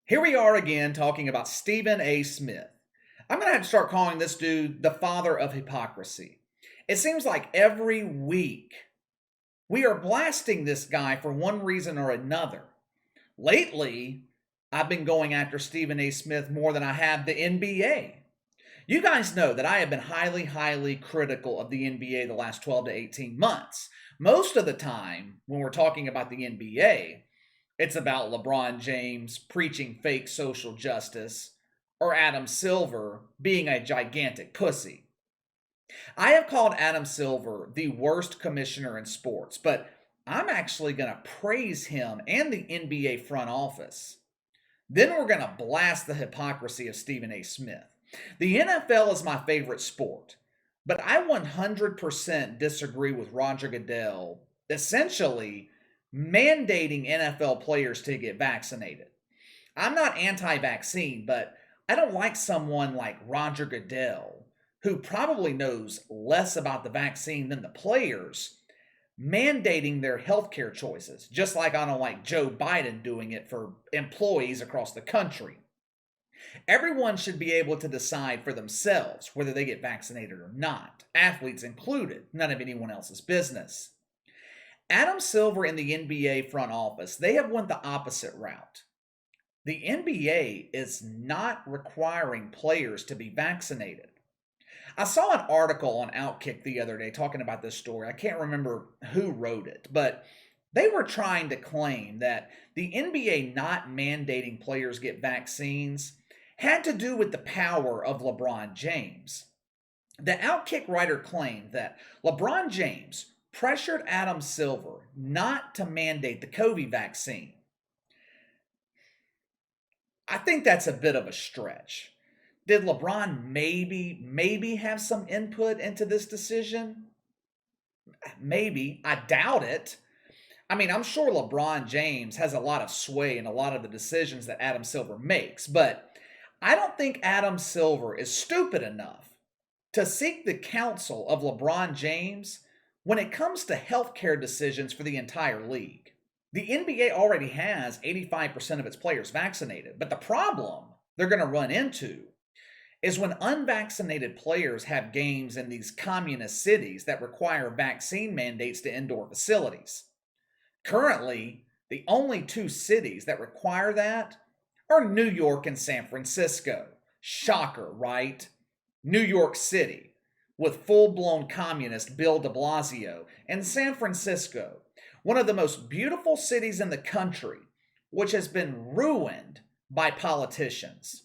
Here we are again talking about Stephen A. Smith. I'm going to have to start calling this dude the father of hypocrisy. It seems like every week we are blasting this guy for one reason or another. Lately, I've been going after Stephen A. Smith more than I have the NBA. You guys know that I have been highly critical of the NBA the last 12 to 18 months. Most of the time, when we're talking about the NBA, it's about LeBron James preaching fake social justice or Adam Silver being a gigantic pussy. I have called Adam Silver the worst commissioner in sports, but I'm actually going to praise him and the NBA front office. Then we're going to blast the hypocrisy of Stephen A. Smith. The NFL is my favorite sport, but I 100% disagree with Roger Goodell essentially mandating NFL players to get vaccinated. I'm not anti vaccine, but I don't like someone like Roger Goodell, who probably knows less about the vaccine than the players, mandating their healthcare choices, just like I don't like Joe Biden doing it for employees across the country. Everyone should be able to decide for themselves whether they get vaccinated or not, athletes included, none of anyone else's business. Adam Silver and the NBA front office, they have went the opposite route. The NBA is not requiring players to be vaccinated. I saw an article on Outkick the other day talking about this story. I can't remember who wrote it, but they were trying to claim that the NBA not mandating players get vaccines had to do with the power of LeBron James. The Outkick writer claimed that LeBron James pressured Adam Silver not to mandate the COVID vaccine. I think that's a bit of a stretch. Did LeBron maybe have some input into this decision? Maybe. I doubt it. I mean, I'm sure LeBron James has a lot of sway in a lot of the decisions that Adam Silver makes, but I don't think Adam Silver is stupid enough to seek the counsel of LeBron James when it comes to healthcare decisions for the entire league. The NBA already has 85% of its players vaccinated, but the problem they're going to run into is when unvaccinated players have games in these communist cities that require vaccine mandates to indoor facilities. Currently, the only two cities that require that are New York and San Francisco. Shocker, right? New York City, with full-blown communist Bill de Blasio, and San Francisco, one of the most beautiful cities in the country, which has been ruined by politicians.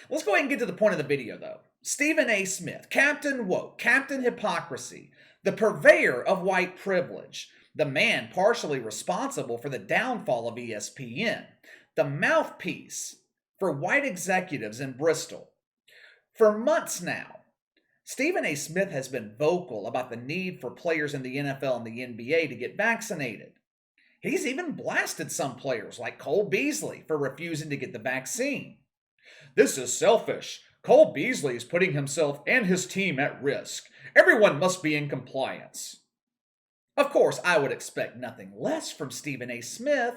Let's go ahead and get to the point of the video, though. Stephen A. Smith, Captain Woke, Captain Hypocrisy, the purveyor of white privilege, the man partially responsible for the downfall of ESPN, the mouthpiece for white executives in Bristol. For months now, Stephen A. Smith has been vocal about the need for players in the NFL and the NBA to get vaccinated. He's even blasted some players like Cole Beasley for refusing to get the vaccine. This is selfish. Cole Beasley is putting himself and his team at risk. Everyone must be in compliance. Of course, I would expect nothing less from Stephen A. Smith.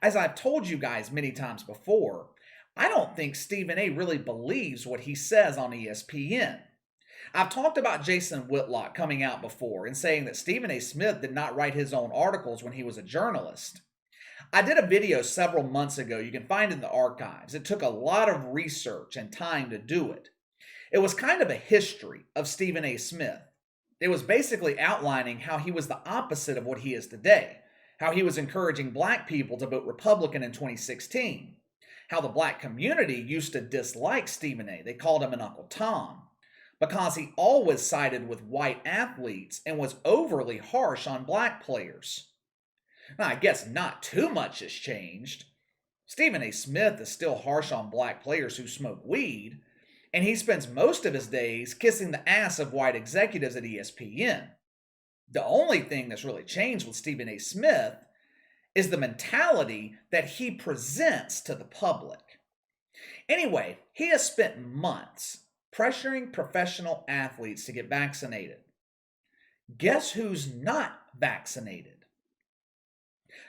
As I've told you guys many times before, I don't think Stephen A. really believes what he says on ESPN. I've talked about Jason Whitlock coming out before and saying that Stephen A. Smith did not write his own articles when he was a journalist. I did a video several months ago you can find in the archives. It took a lot of research and time to do it. It was kind of a history of Stephen A. Smith. It was basically outlining how he was the opposite of what he is today, how he was encouraging black people to vote Republican in 2016, how the black community used to dislike Stephen A. They called him an Uncle Tom, because he always sided with white athletes and was overly harsh on black players. Now, I guess not too much has changed. Stephen A. Smith is still harsh on black players who smoke weed, and he spends most of his days kissing the ass of white executives at ESPN. The only thing that's really changed with Stephen A. Smith is the mentality that he presents to the public. Anyway, he has spent months pressuring professional athletes to get vaccinated. Guess who's not vaccinated?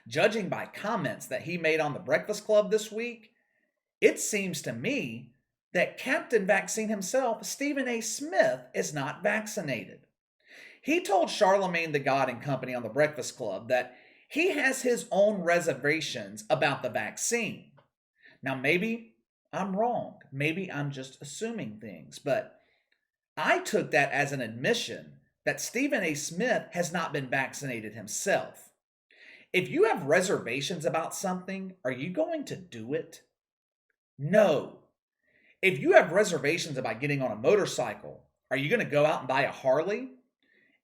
Judging by comments that he made on the Breakfast Club this week, It seems to me that Captain Vaccine himself, Stephen A. Smith, is not vaccinated. He told Charlemagne the God and Company on the Breakfast Club that he has his own reservations about the vaccine. Now, maybe I'm wrong. Maybe I'm just assuming things, but I took that as an admission that Stephen A. Smith has not been vaccinated himself. If you have reservations about something, are you going to do it? No. If you have reservations about getting on a motorcycle, are you going to go out and buy a Harley?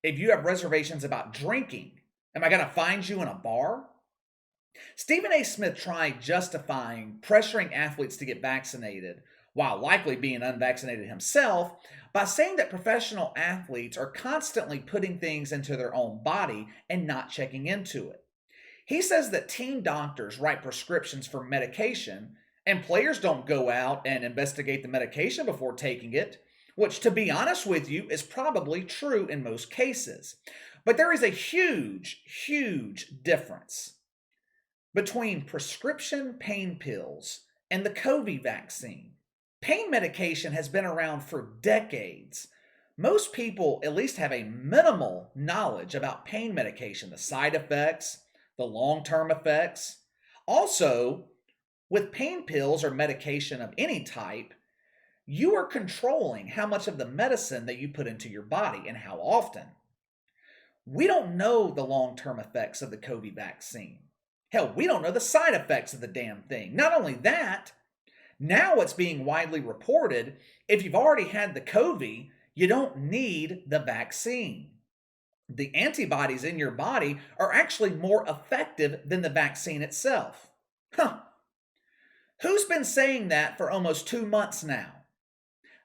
If you have reservations about drinking, am I going to find you in a bar? Stephen A. Smith tried justifying pressuring athletes to get vaccinated, while likely being unvaccinated himself, by saying that professional athletes are constantly putting things into their own body and not checking into it. He says that team doctors write prescriptions for medication, and players don't go out and investigate the medication before taking it, which, to be honest with you, is probably true in most cases. But there is a huge, huge difference between prescription pain pills and the COVID vaccine. Pain medication has been around for decades. Most people at least have a minimal knowledge about pain medication, the side effects, the long-term effects. Also, with pain pills or medication of any type, you are controlling how much of the medicine that you put into your body and how often. We don't know the long-term effects of the COVID vaccine. Hell, we don't know the side effects of the damn thing. Not only that, now it's being widely reported, if you've already had the COVID, you don't need the vaccine. The antibodies in your body are actually more effective than the vaccine itself. Huh. Who's been saying that for almost 2 months now?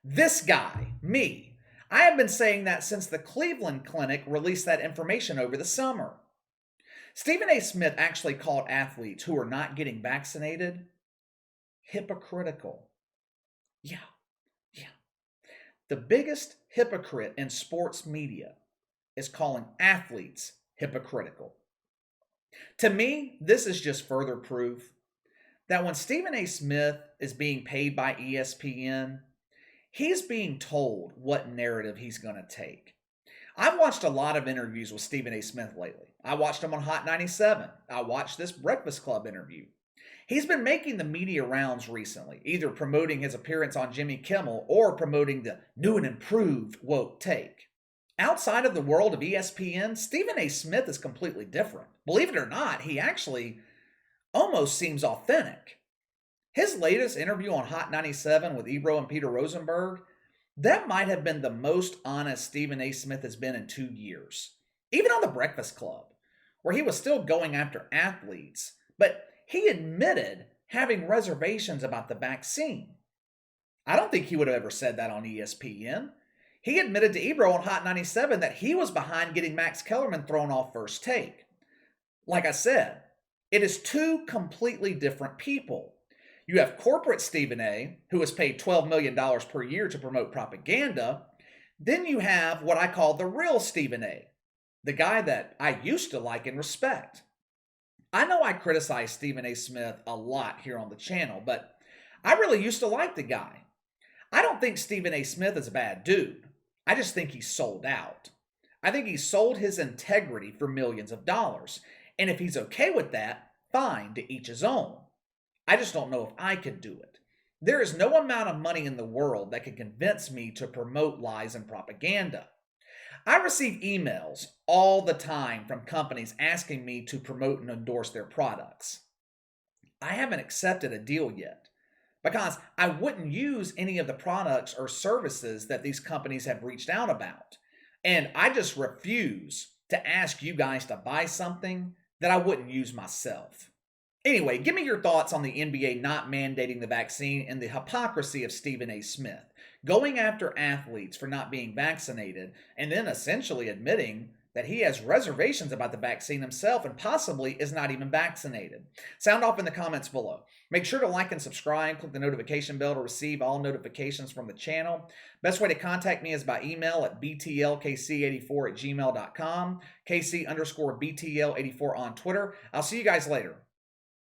This guy, me. I have been saying that since the Cleveland Clinic released that information over the summer. Stephen A. Smith actually called athletes who are not getting vaccinated hypocritical. Yeah. The biggest hypocrite in sports media is calling athletes hypocritical. To me, this is just further proof that when Stephen A. Smith is being paid by ESPN, he's being told what narrative he's going to take. I've watched a lot of interviews with Stephen A. Smith lately. I watched him on Hot 97. I watched this Breakfast Club interview. He's been making the media rounds recently, either promoting his appearance on Jimmy Kimmel or promoting the new and improved woke take. Outside of the world of ESPN, Stephen A. Smith is completely different. Believe it or not, he actually almost seems authentic. His latest interview on Hot 97 with Ebro and Peter Rosenberg, that might have been the most honest Stephen A. Smith has been in 2 years. Even on the Breakfast Club, where he was still going after athletes, but he admitted having reservations about the vaccine. I don't think he would have ever said that on ESPN. He admitted to Ebro on Hot 97 that he was behind getting Max Kellerman thrown off First Take. Like I said, it is two completely different people. You have corporate Stephen A., who is paid $12 million per year to promote propaganda. Then you have what I call the real Stephen A., the guy that I used to like and respect. I know I criticize Stephen A. Smith a lot here on the channel, but I really used to like the guy. I don't think Stephen A. Smith is a bad dude. I just think he's sold out. I think he sold his integrity for millions of dollars. And if he's okay with that, fine, to each his own. I just don't know if I could do it. There is no amount of money in the world that can convince me to promote lies and propaganda. I receive emails all the time from companies asking me to promote and endorse their products. I haven't accepted a deal yet because I wouldn't use any of the products or services that these companies have reached out about. And I just refuse to ask you guys to buy something that I wouldn't use myself. Anyway, give me your thoughts on the NBA not mandating the vaccine and the hypocrisy of Stephen A. Smith, going after athletes for not being vaccinated, and then essentially admitting that he has reservations about the vaccine himself and possibly is not even vaccinated. Sound off in the comments below. Make sure to like and subscribe. Click the notification bell to receive all notifications from the channel. Best way to contact me is by email at btlkc84@gmail.com, KC_BTL84 on Twitter. I'll see you guys later.